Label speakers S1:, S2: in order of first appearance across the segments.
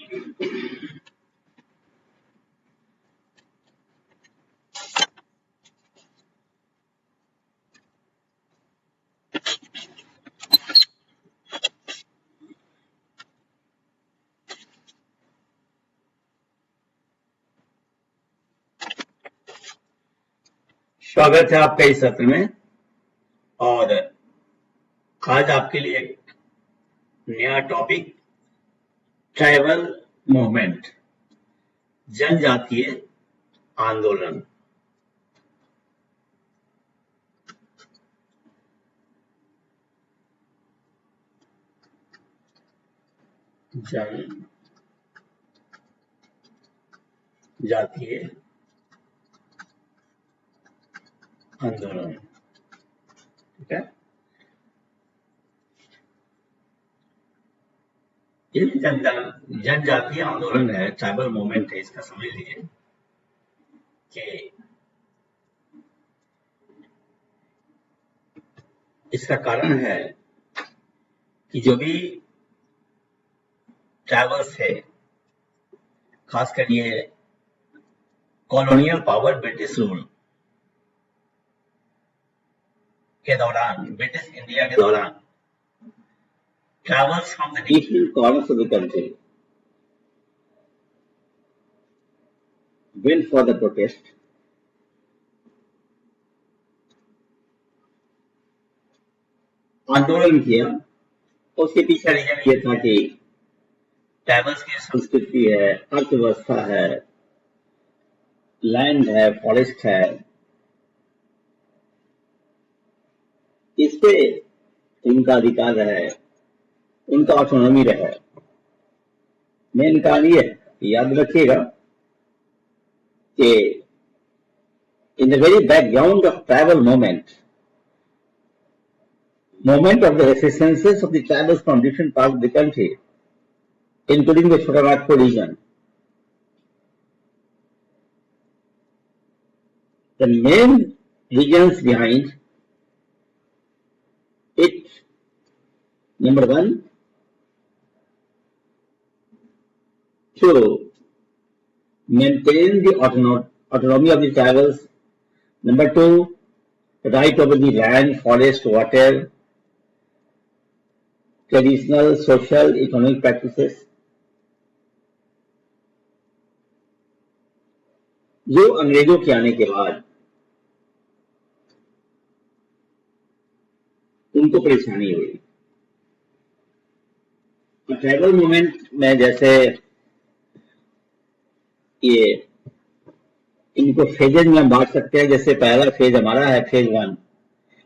S1: स्वागत है आपका इस सत्र में। और आज आपके लिए एक नया टॉपिक, ट्राइबल मूवमेंट, जनजातीय आंदोलन। जनजातीय आंदोलन, ठीक है। ये जनजातीय आंदोलन है, ट्राइबल मूवमेंट है। इसका समझ लीजिए कि इसका कारण है कि जो भी ट्राइबल्स है, खासकर ये कॉलोनियल पावर ब्रिटिश रूल के दौरान, ब्रिटिश इंडिया के दौरान, travels from the different corners of the country went for the protest. आंदोलन किया। उसके पीछे रीजन ये था कि ट्राइबल्स की संस्कृति है, अर्थव्यवस्था है, लैंड है, फॉरेस्ट है, इस पे उनका अधिकार रहे, उनका ऑटोनॉमी रहे। मेन कारण ये है, याद रखिएगा कि in the very background of tribal movement of the resistances of the tribals from different parts of the country, including the Chotanagpur region, the main reasons behind it, number one, to maintain the autonomy of the tribals. Number two, right over the land, forest, water, traditional, social, economic practices. जो अंग्रेजों के आने के बाद उनको परेशानी हुई। Tribal movement में जैसे ये इनको फेजेज में बांट सकते हैं। जैसे पहला फेज हमारा है फेज 1।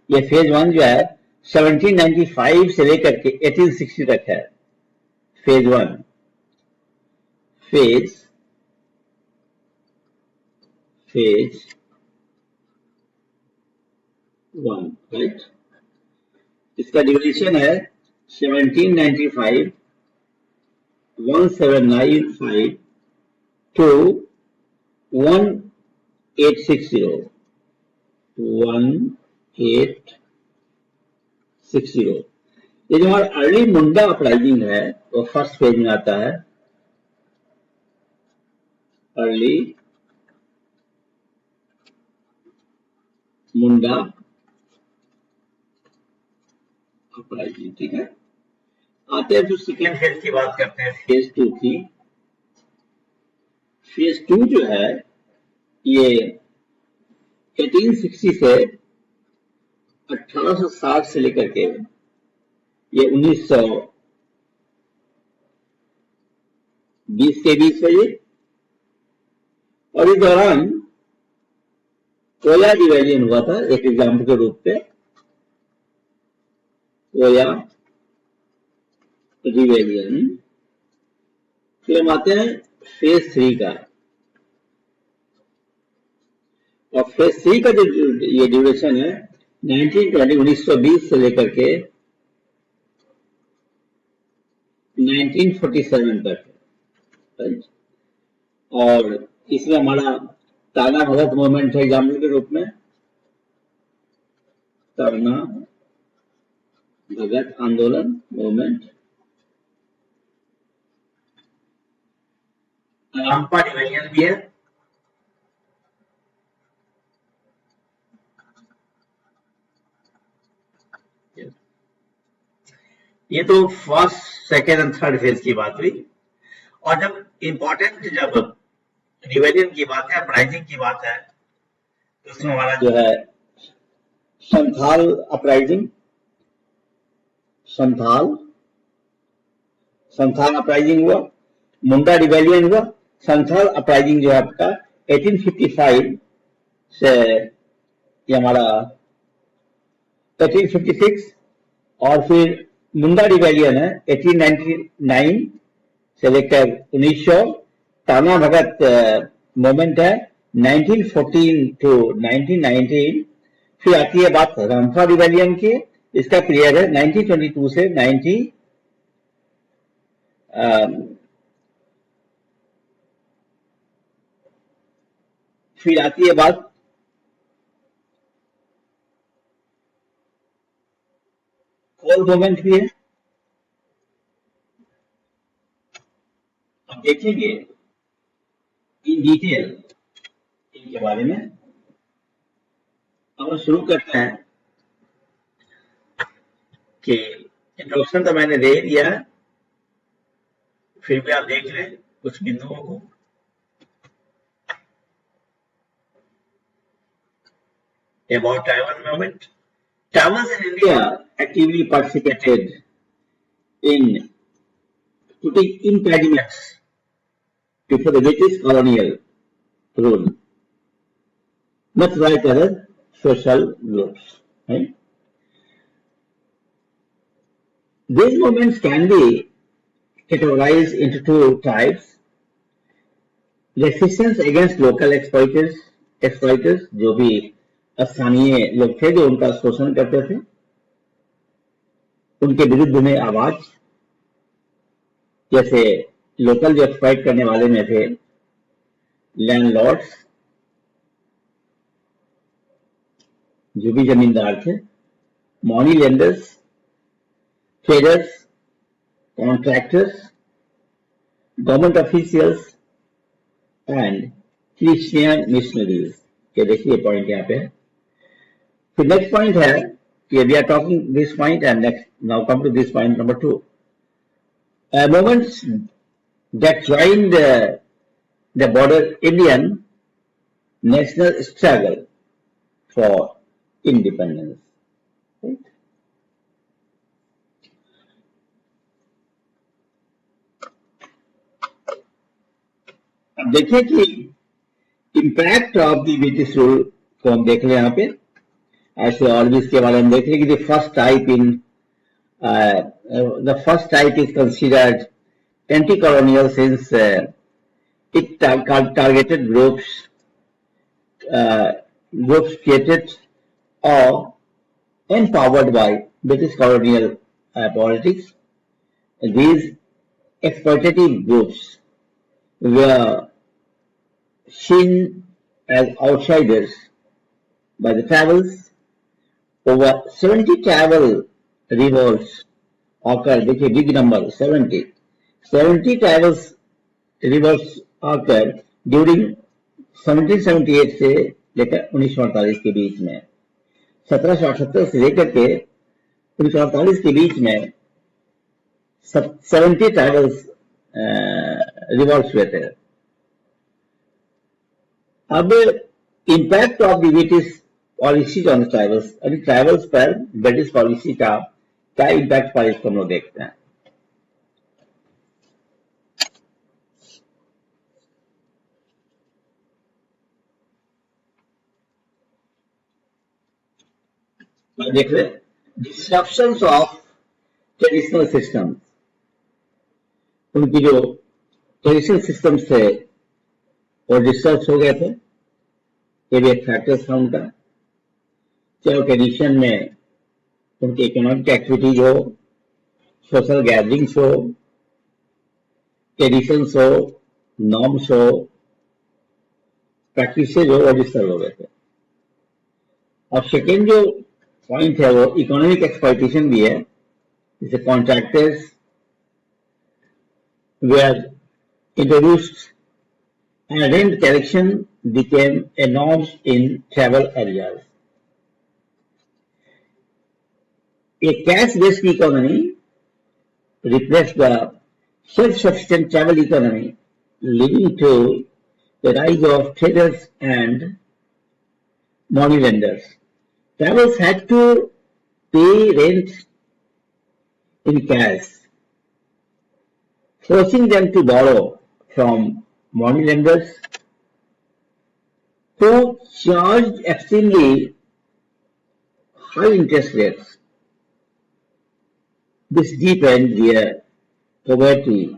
S1: ये फेज 1 जो है 1795 से लेकर के 1860 तक है। Phase 1, phase 1, right. इसका ड्यूरेशन है 1795, 1795 to 1860, 1860। ये जो हमारा अर्ली मुंडा अपराइजिंग है वो फर्स्ट फेज में आता है। अर्ली मुंडा अपराइजिंग, ठीक है। आते हैं तो सेकेंड फेज की बात करते हैं, फेज 2 की। फेज 2 जो है ये 1860 से 1860 से लेकर के ये 1920 के बीच है ये। और इस दौरान कोया रिवेलियन हुआ था एक एग्जाम्पल के रूप पे, कोया रिवेलियन। फिर हम आते हैं फेज 3 का। और फेज 3 का जो ये ड्यूरेशन है 1920 से लेकर के 1947 तक है। और इसमें हमारा ताना भगत मूवमेंट है एग्जाम्पल के रूप में। ताना भगत आंदोलन मूवमेंट। रामपा डिवीजन भी है, ये तो first, second and third phase की बात हुई। और जब इंपॉर्टेंट जब डिवीजन की बात है, अपराइजिंग की बात है, तो उसमें हमारा जो है संथाल अपराइजिंग, संथाल अपराइजिंग हुआ, मुंडा डिवीजन हुआ। संथाल अपराइजिंग जो है आपका 1855 से ये हमारा 1856, और फिर मुंडा डिवीजन है 1899 से लेकर 1900। ताना भगत मूवमेंट है 1914 टू 1919। फिर आती है बात रामपा डिवीजन की, इसका पीरियड है 1922 से 90। फिर आती है बात कोल मूवमेंट भी है। अब देखेंगे इन डिटेल इनके बारे में। अब शुरू करते हैं कि इंट्रोडक्शन तो मैंने दे दिया है, फिर भी आप देख लें कुछ बिंदुओं को। About Taiwan movement, Taiwan in India actively participated in putting impediments before the British colonial rule, much like other social groups. Right? These movements can be categorized into two types: resistance against local exploiters, जो भी स्थानीय लोग थे जो उनका शोषण करते थे, उनके विरुद्ध में आवाज, जैसे लोकल जो एक्सप्लॉइट करने वाले में थे लैंडलॉर्ड्स, जो भी जमींदार थे, money lenders, traders, contractors, government officials and Christian missionaries. ये देखिए पॉइंट यहाँ पे है। फिर नेक्स्ट पॉइंट है कि we are talking this point and next now come to this point number 2, movements that joined the border Indian national struggle for independence. Right? अब देखिए कि impact of the British rule को हम देख लें यहाँ पे, ऐसे और भी इसके बारे में देख लें कि first type is considered anti colonial since it targeted groups created or empowered by British colonial politics. These exploitative groups were seen as outsiders by the tribals. Over 70 tribal revolts occurred. देखिए big number 70 tribal revolts occurred during 1778 से लेकर 1948 के बीच में। 1778 से लेकर के 1948 के बीच में 70 ट्राइबल्स रिवॉल्ट्स हुए थे। अब impact of the British policy on tribals, अभी ट्राइबल्स पर ब्रिटिश पॉलिसी का क्या इम्पैक्ट पड़ा इसको हम लोग देखते हैं। देख रहे डिस्ट्रप्शंस ऑफ ट्रेडिशनल सिस्टम, उनकी जो ट्रेडिशनल सिस्टम्स थे वो डिस्टर्ब हो गए थे। ये भी एक फैक्टर्स था उनका, चाहे ट्रेडिशन में उनकी इकोनॉमिक एक्टिविटीज हो, सोशल गैदरिंग्स हो, ट्रेडिशंस हो, नॉर्म्स हो, प्रैक्टिसेज हो, वो डिस्टर्ब हो गए थे। और सेकेंड जो पॉइंट है वो इकोनॉमिक एक्सप्लॉइटेशन भी है, जैसे contractors were introduced and rent collection became a norm in travel areas. A cash-based economy replaced the self-sufficient travel economy, leading to the rise of traders and money lenders. Travelers had to pay rent in cash, forcing them to borrow from money lenders who charged extremely high interest rates. This deepened their poverty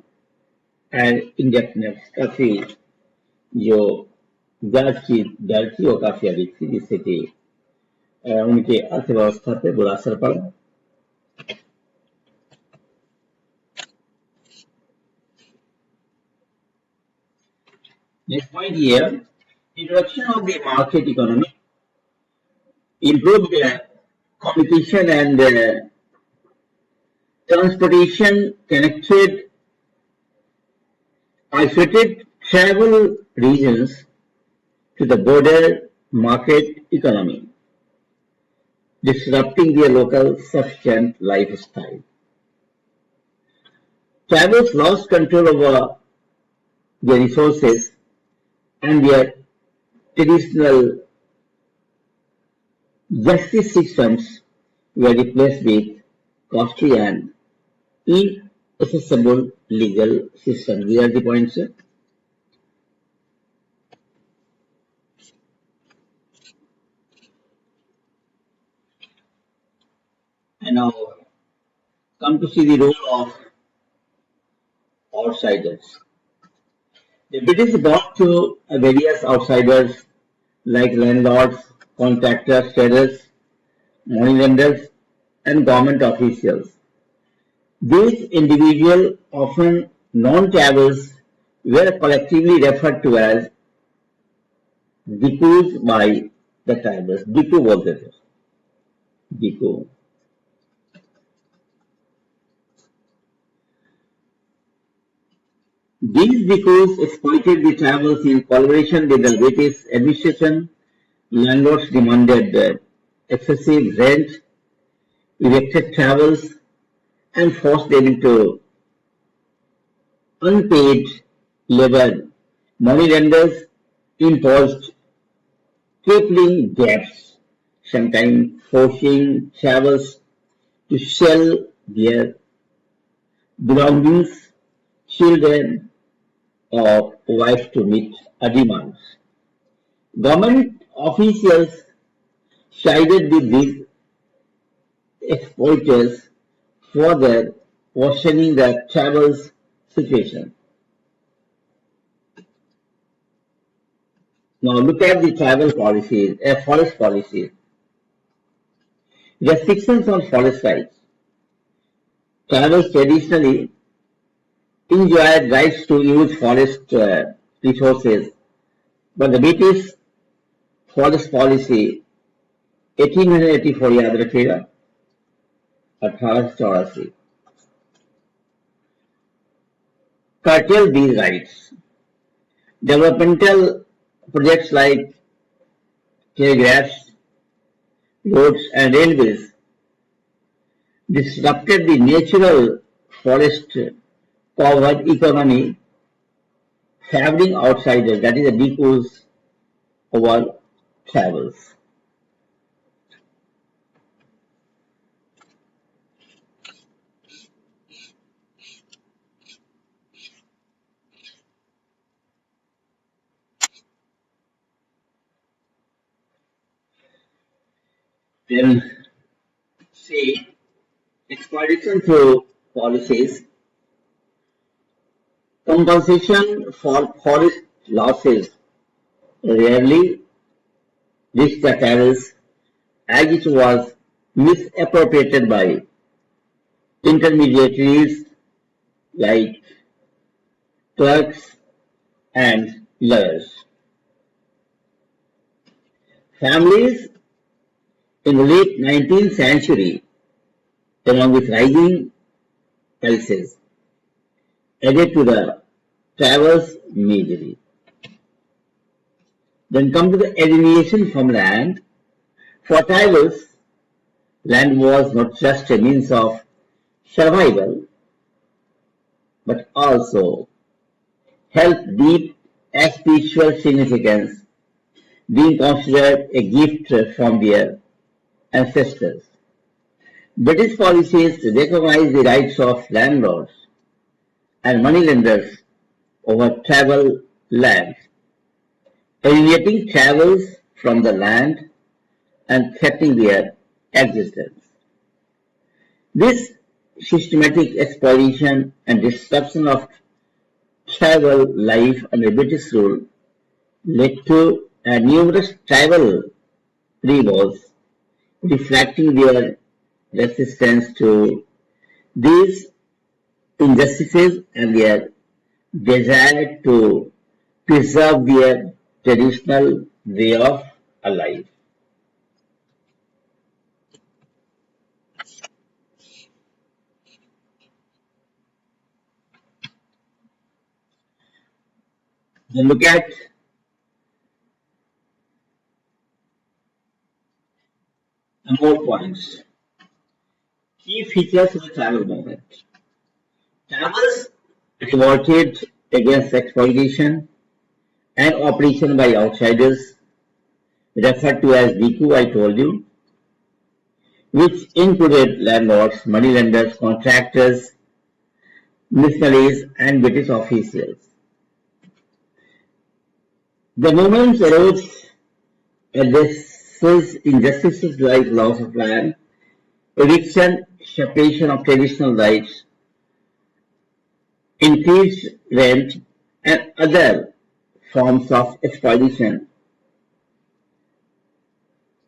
S1: and indebtedness. काफी जो ब्याज की दर थी वो काफी अधिक थी, जिससे कि उनके अर्थव्यवस्था पे बुरा असर पड़ा. Next point here, introduction of the market economy improved communication and transportation, connected isolated travel regions to the broader market economy, disrupting their local sufficient lifestyle. Travelers lost control over their resources and their traditional justice systems were replaced with costly and inaccessible legal systems. These are the points, sir. And now come to see the role of outsiders. The British brought to various outsiders like landlords, contractors, traders, money lenders, and government officials. These individuals, often non-travelers, were collectively referred to as Bhikkhus by the tribals. Bhikkhu बोलते थे. Bhikkhu. These bhikkhus exploited the travels in collaboration with the British administration. Landlords demanded excessive rent, evicted travels, and forced them into unpaid labor. Money lenders imposed crippling debts, sometimes forcing travellers to sell their belongings, children, or wives to meet demands. Government officials sided with these exploiters, further worsening the travelers' situation. Now look at the travel policies, forest policies. Restrictions on forest rights. Travelers traditionally enjoyed rights to use forest resources, but the British forest policy 1884 याद रखिएगा 1884 curtailed these rights. Developmental projects like telegraphs, roads, and railways disrupted the natural forest covered economy, favoring outsiders, that is, the bhikkhus over travels. Then, see, exploitation through policies. Compensation for forest losses rarely reached the travels, as it was misappropriated by intermediaries like clerks and lawyers. Families in the late 19th century, along with rising prices, added to the travels' misery. Then come to the alienation from land. For tribals, land was not just a means of survival, but also held deep spiritual significance, being considered a gift from their ancestors. British policies recognize the rights of landlords and moneylenders over tribal lands, alienating tribals from the land and threatening their existence. This systematic exploitation and disruption of tribal life under British rule led to numerous tribal revolts, reflecting their resistance to these injustices and their desire to preserve their traditional way of life. Then look at more points. Key features of the tribal movement. Tribals revolted against exploitation and oppression by outsiders, referred to as Diku, I told you, which included landlords, moneylenders, contractors, missionaries, and British officials. The movement arose addresses injustices like loss of land, eviction, separation of traditional rights, increased rent, and other forms of exploitation.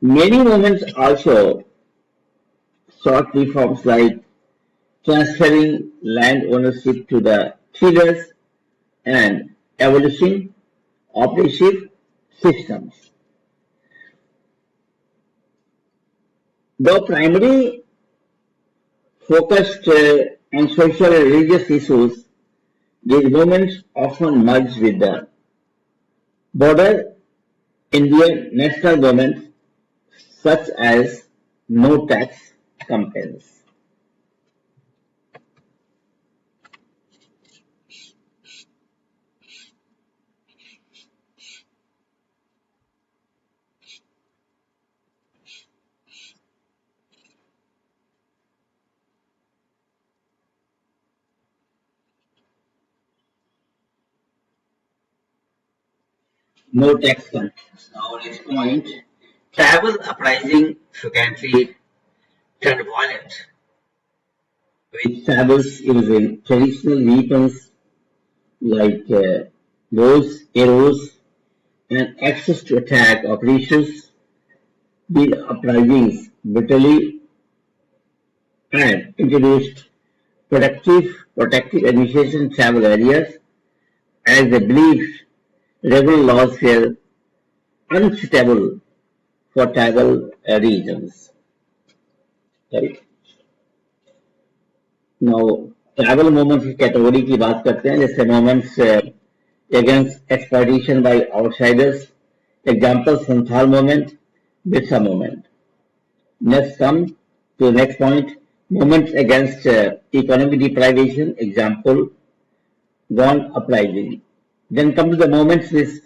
S1: Many movements also sought reforms like transferring land ownership to the traders and abolishing oppressive systems. Though primarily focused on social and religious issues, these movements often merged with the broader Indian national movements such as no tax campaigns. No tax campaigns. Now next point, tribal uprising frequently turned violent, with tribals using traditional weapons like bows, arrows, and access to attack operations. These uprisings brutally and introduced protective administration in tribal areas as they believed regular laws were unsuitable for tribal regions. Sorry. Now, tribal movements की category की बात करते हैं, जैसे movements against exploitation by outsiders. Example: Santhal movement, Birsa movement. Next come to the next point: movements against economic deprivation. Example: Gond uprising. Then come to the movements with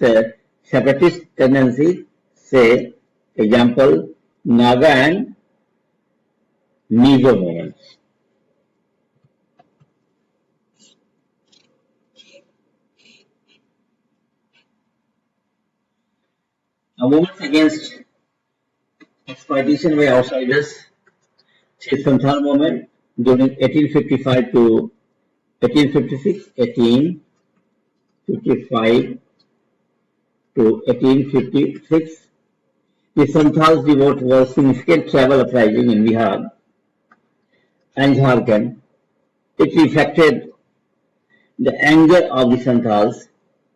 S1: separatist tendencies. Say, example: Naga and Mizo movements. Now, movements against exploitation by outsiders. Say, Santhal movement during 1855 to 1856, 1855 to 1856. The Santhals revolt was significant tribal uprising in Bihar and Jharkhand. It reflected the anger of the Santhals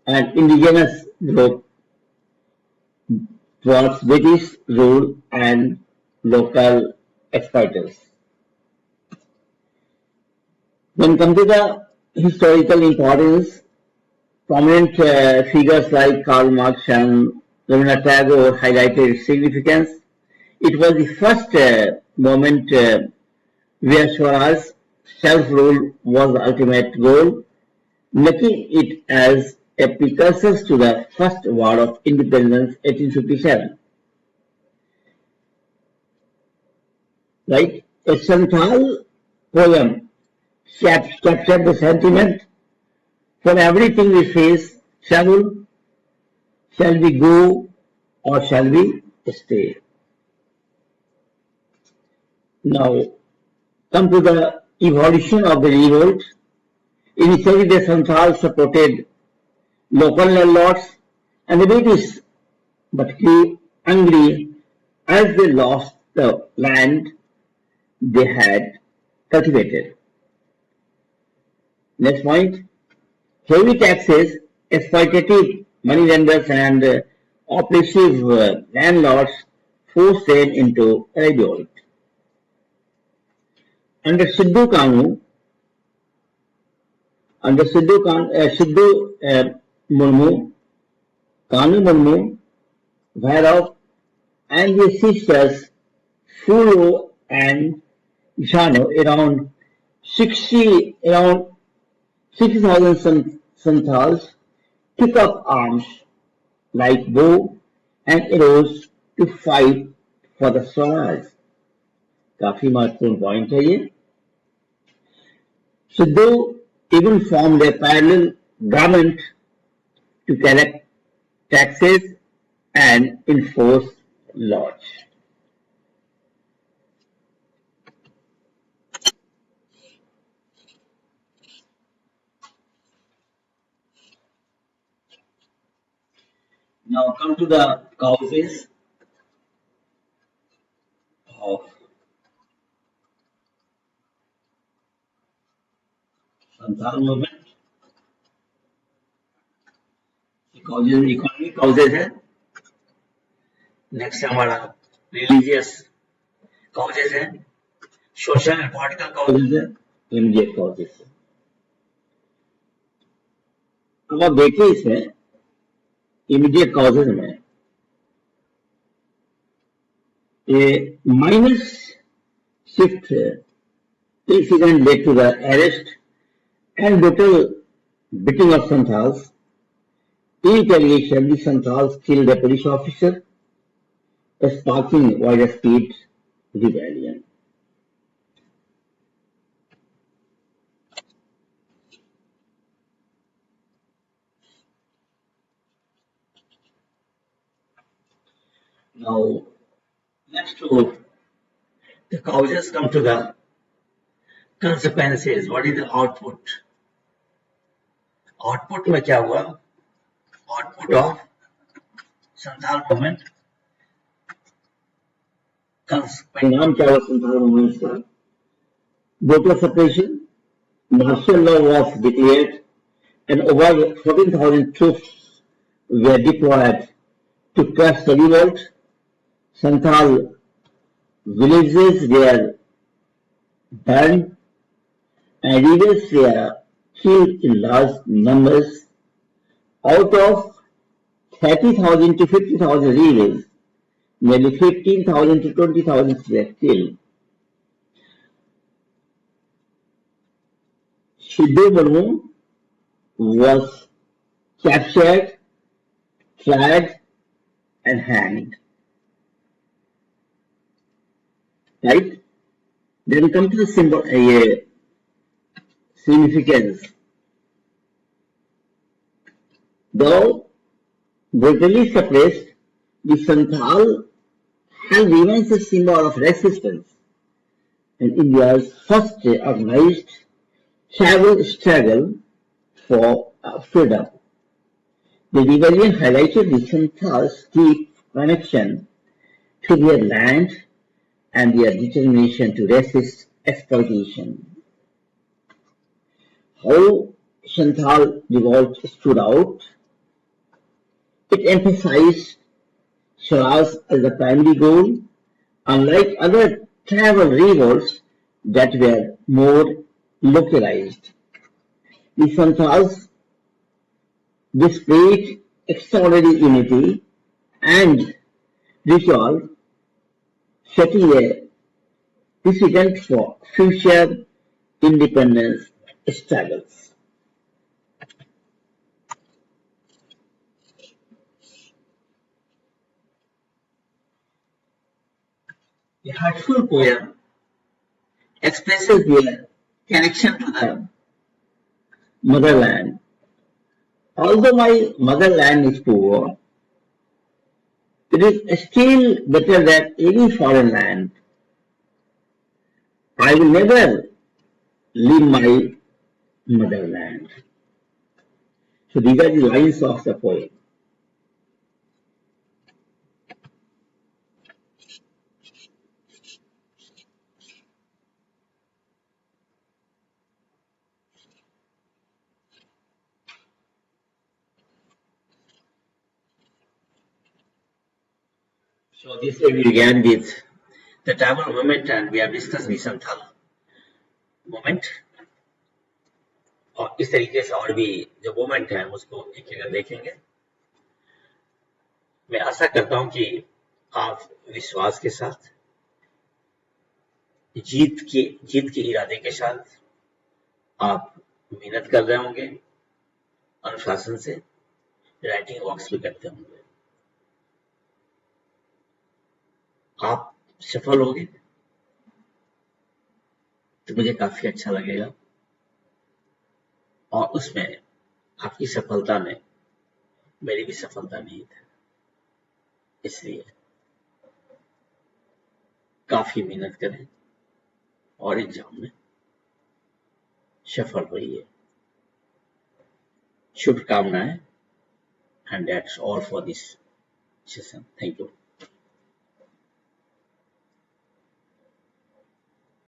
S1: and indigenous group towards British rule and local exploiters. When come to the historical importance, prominent figures like Karl Marx and Rabindranath Tagore highlighted its significance. It was the first moment where Swaraj self-rule was the ultimate goal, making it as a precursor to the first war of independence, 1857. Right? A Santhal poem captured the sentiment. For everything we face, shall we go or shall we stay? Now, come to the evolution of the revolt. Initially, the Santhal supported local landlords and the British, but grew angry as they lost the land they had cultivated. Next point, heavy taxes, exploitative moneylenders and oppressive landlords forced them into revolt. Under Sidhu Kanu, Murmu, Kanu Murmu, Bhairav, and his sisters Furo and Jano, around 60,000 Santals took up arms like bow and arrows to fight for the Swaraj. काफी महत्वपूर्ण point है ये. Sidhu even formed a parallel government to collect taxes and enforce laws. Now come to the causes of Santhal movement. Causes, economic causes है. Next हमारा religious causes है, social and political causes है, immediate causes है. अब आप देखिए इसमें immediate causes में a minus shift incident led to the arrest and brutal beating of Santals. In retaliation, the Santals killed a police officer, sparking widespread rebellion. Now, next to the causes, come to the consequences. What is the output? Output में क्या हुआ? Output of Santhal movement. परिणाम क्या हुआ Santhal movement का? Brutal suppression, martial law was declared, and over 14,000 troops were deployed to crush the revolt. Santhal villages were burned and rebels were killed in large numbers. Out of 30,000 to 50,000 rebels, nearly 15,000 to 20,000 were killed. Sidhu Murmu was captured, tried, and hanged. Right? Then come to the symbol, significance. Though brutally suppressed, the Santhal has remains a symbol of resistance and India's first organized tribal struggle for freedom. The rebellion highlighted the Santhal's deep connection to their land and their determination to resist exploitation. How Santhal revolt stood out? It emphasized Swaraj as the primary goal, unlike other tribal revolts that were more localized. The Santhals displayed extraordinary unity and resolve setting a precedent for future independence struggles. A heartful poem expresses their connection to the motherland. Although my motherland is poor, it is still better than any foreign land. I will never leave my motherland. So these are the lines of the poem. So this way we began with the Tamil movement and we have discussed Visanthal movement. और इस तरीके से और भी जो movement है उसको एक एक देखेंगे। मैं आशा करता हूं कि आप विश्वास के साथ जीत के इरादे के साथ आप मेहनत कर रहे होंगे, अनुशासन से राइटिंग वर्क्स भी करते होंगे। आप सफल होंगे तो मुझे काफी अच्छा लगेगा और उसमें आपकी सफलता में मेरी भी सफलता निहित है। इसलिए काफी मेहनत करें और एग्जाम में सफल होइए। शुभकामनाएं and that's all for this session. Thank you.